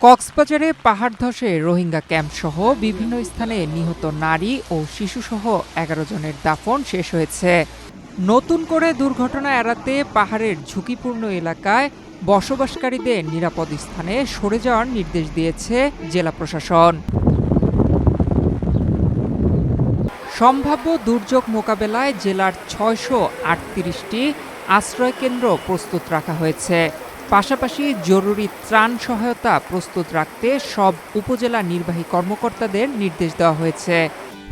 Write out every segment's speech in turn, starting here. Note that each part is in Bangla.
কক্সবাজারে পাহাড় ধসে রোহিঙ্গা ক্যাম্পসহ বিভিন্ন স্থানে নিহত নারী ও শিশুসহ ১১ জনের দাফন শেষ হয়েছে। নতুন করে দুর্ঘটনা এড়াতে পাহাড়ের ঝুঁকিপূর্ণ এলাকায় বসবাসকারীদের নিরাপদ স্থানে সরে যাওয়ার নির্দেশ দিয়েছে জেলা প্রশাসন। সম্ভাব্য দুর্যোগ মোকাবেলায় জেলার ৬৩৮টি আশ্রয়কেন্দ্র প্রস্তুত রাখা হয়েছে। পাশাপাশি জরুরি ত্রাণ সহায়তা প্রস্তুত রাখতে সব উপজেলা নির্বাহী কর্মকর্তাদের নির্দেশ দেওয়া হয়েছে।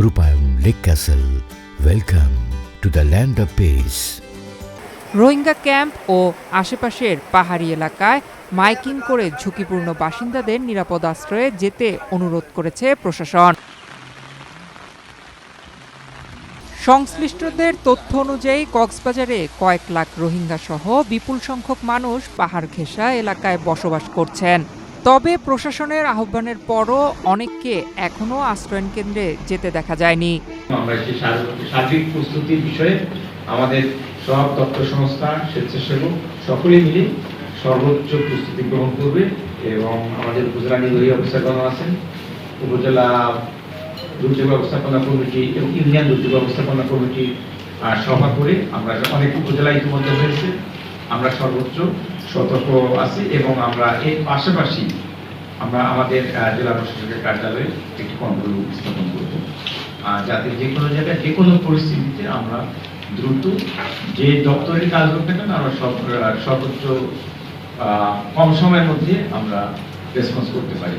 রূপায়ণ lake castle, welcome to the land of peace. Rohingya camp ও আশেপাশের পাহাড়ি এলাকায় মাইকিং করে ঝুঁকিপূর্ণ বাসিন্দাদের নিরাপদ আশ্রয়ে যেতে অনুরোধ করেছে প্রশাসন। সংশ্লিষ্টদের তথ্য অনুযায়ী কক্সবাজারে কয়েক লাখ রোহিঙ্গা সহ বিপুল সংখ্যক মানুষ পাহাড় ঘেঁষা এলাকায় বসবাস করছেন। তবে প্রশাসনের আহ্বানের পরও অনেককে এখনো আশ্রয়ন কেন্দ্রে যেতে দেখা যায়নি। আমরা একটি সার্বিক প্রস্তুতির বিষয়ে আমাদের সব দপ্তর সংস্থা, স্বেচ্ছাসেবক সকলে মিলে সর্বোচ্চ প্রস্তুতি গ্রহণ করবে এবং আমাদের উপজেলা নির্বাহী অফিসারগণ আছেন, উপজেলা দুর্যোগ ব্যবস্থাপনা কমিটি এবং ইউনিয়ন দুর্যোগ ব্যবস্থাপনা কমিটি সভা করে আমরা অনেক উপজেলা ইতিমধ্যে হয়েছে, আমরা সর্বোচ্চ সতর্ক আছি এবং আমরা এর পাশাপাশি আমরা আমাদের জেলা প্রশাসকের কার্যালয়ে একটি কন্ট্রোল রুম স্থাপন করব, যাতে যে কোনো জায়গায় যে কোনো পরিস্থিতিতে আমরা দ্রুত যে দপ্তরের কাজ হোক না কেন আমরা সর্বোচ্চ কম সময়ের মধ্যে আমরা রেসপন্স করতে পারি।